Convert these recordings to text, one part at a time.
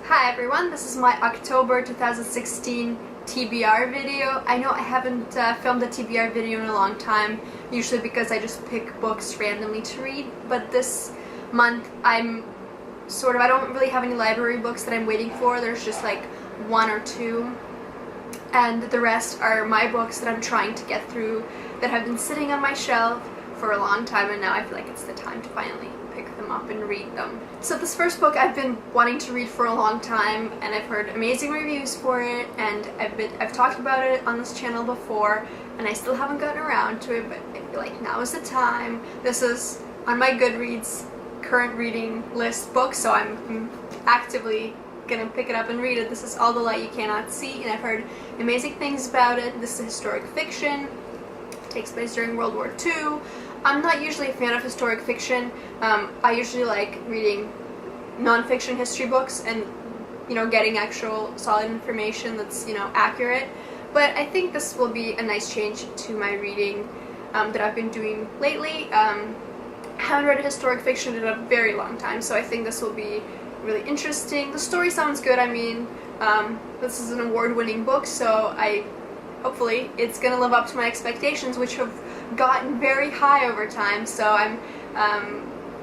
Hi everyone, this is my October 2016 TBR video. I know I haven't filmed a TBR video in a long time, usually because I just pick books randomly to read, but this month I don't really have any library books that I'm waiting for. There's just like one or two, and the rest are my books that I'm trying to get through that have been sitting on my shelf for a long time, and now I feel like it's the time to finally pick them up and read them. So this first book I've been wanting to read for a long time, and I've heard amazing reviews for it, and I've talked about it on this channel before, and I still haven't gotten around to it, but I feel like now is the time. This is on my Goodreads current reading list book, so I'm actively gonna pick it up and read it. This is All the Light You Cannot See, and I've heard amazing things about it. This is historic fiction. It takes place during World War II. I'm not usually a fan of historic fiction. I usually like reading non-fiction history books and, getting actual solid information that's, accurate. But I think this will be a nice change to my reading that I've been doing lately. I haven't read historic fiction in a very long time, so I think this will be really interesting. The story sounds good. I mean, this is an award-winning book, so hopefully it's gonna live up to my expectations, which have gotten very high over time. So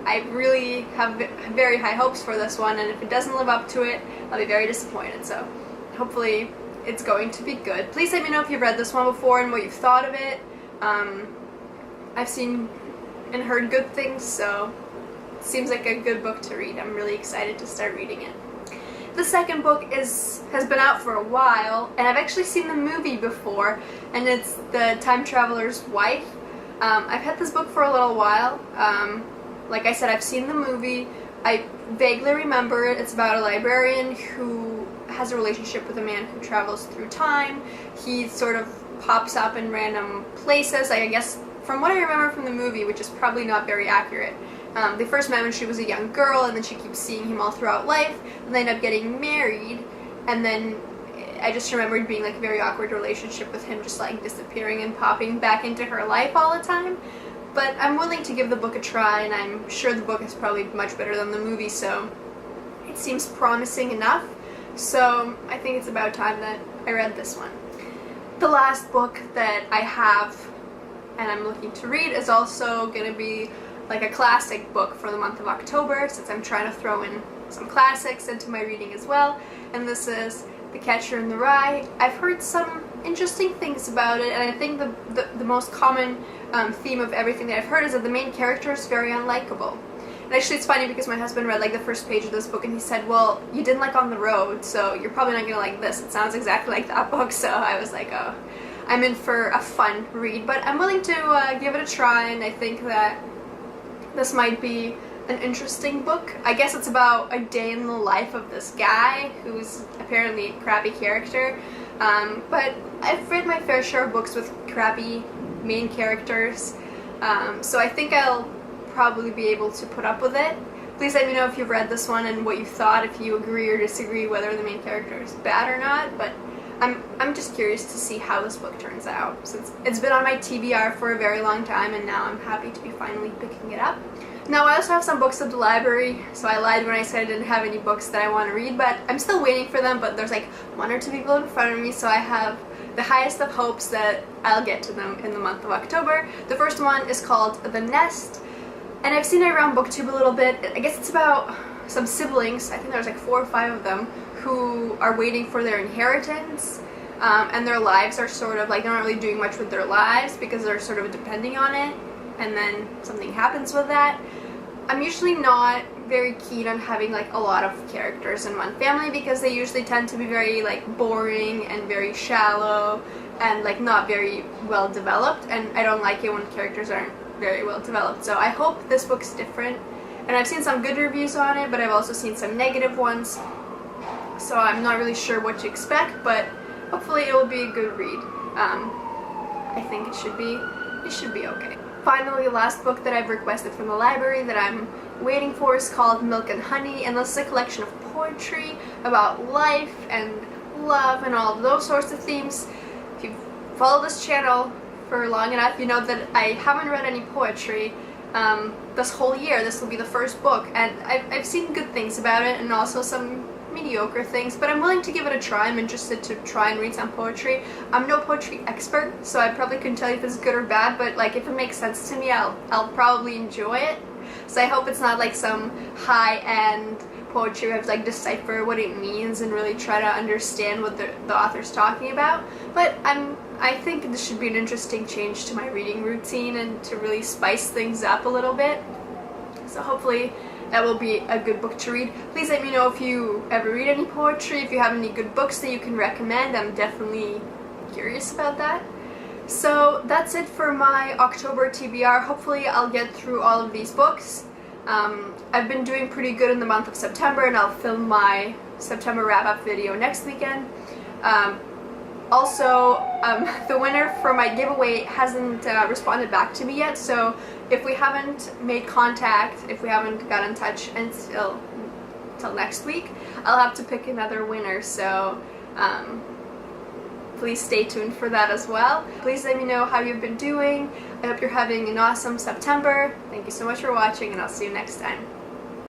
I really have very high hopes for this one, and if it doesn't live up to it, I'll be very disappointed. So hopefully it's going to be good. Please let me know if you've read this one before and what you've thought of it. I've seen and heard good things, so it seems like a good book to read. I'm really excited to start reading it. The second book has been out for a while, and I've actually seen the movie before, and it's The Time Traveler's Wife. I've had this book for a little while. Like I said, I've seen the movie. I vaguely remember it. It's about a librarian who has a relationship with a man who travels through time. He sort of pops up in random places. I guess from what I remember from the movie, which is probably not very accurate, they first met when she was a young girl, and then she keeps seeing him all throughout life, and they end up getting married, and then I just remembered being like a very awkward relationship with him just like disappearing and popping back into her life all the time. But I'm willing to give the book a try, and I'm sure the book is probably much better than the movie, so it seems promising enough. So I think it's about time that I read this one. The last book that I have and I'm looking to read is also going to be like a classic book for the month of October, since I'm trying to throw in some classics into my reading as well, and this is The Catcher in the Rye. I've heard some interesting things about it, and I think the most common theme of everything that I've heard is that the main character is very unlikable. And actually it's funny because my husband read like the first page of this book, and he said, well, you didn't like On the Road, so you're probably not going to like this. It sounds exactly like that book, so I was like, oh, I'm in for a fun read, but I'm willing to give it a try, and I think that this might be an interesting book. I guess it's about a day in the life of this guy who's apparently a crappy character, but I've read my fair share of books with crappy main characters, so I think I'll probably be able to put up with it. Please let me know if you've read this one and what you thought, if you agree or disagree whether the main character is bad or not, but I'm just curious to see how this book turns out, since it's been on my TBR for a very long time, and now I'm happy to be finally picking it up. Now, I also have some books at the library, so I lied when I said I didn't have any books that I want to read, but I'm still waiting for them, but there's like one or two people in front of me, so I have the highest of hopes that I'll get to them in the month of October. The first one is called The Nest, and I've seen it around BookTube a little bit. I guess it's about some siblings, I think there's like 4 or 5 of them, who are waiting for their inheritance, and their lives are sort of like, they're not really doing much with their lives because they're sort of depending on it, and then something happens with that. I'm usually not very keen on having like a lot of characters in one family because they usually tend to be very like boring and very shallow and like not very well developed, and I don't like it when characters aren't very well developed. So I hope this book's different, and I've seen some good reviews on it, but I've also seen some negative ones, so I'm not really sure what to expect, but hopefully it will be a good read. I think it should be okay. Finally, the last book that I've requested from the library that I'm waiting for is called Milk and Honey, and this is a collection of poetry about life and love and all of those sorts of themes. If you've followed this channel for long enough, you know that I haven't read any poetry this whole year. This will be the first book, and I've seen good things about it, and also some mediocre things, but I'm willing to give it a try. I'm interested to try and read some poetry. I'm no poetry expert, so I probably couldn't tell you if it's good or bad, but like if it makes sense to me, I'll probably enjoy it. So I hope it's not like some high-end poetry where I have to like decipher what it means and really try to understand what the author's talking about. But I think this should be an interesting change to my reading routine and to really spice things up a little bit. So hopefully that will be a good book to read. Please let me know if you ever read any poetry, if you have any good books that you can recommend. I'm definitely curious about that. So that's it for my October TBR. Hopefully I'll get through all of these books. I've been doing pretty good in the month of September, and I'll film my September wrap-up video next weekend. Also, the winner for my giveaway hasn't responded back to me yet, so if we haven't made contact, if we haven't got in touch until next week, I'll have to pick another winner, so please stay tuned for that as well. Please let me know how you've been doing. I hope you're having an awesome September. Thank you so much for watching, and I'll see you next time.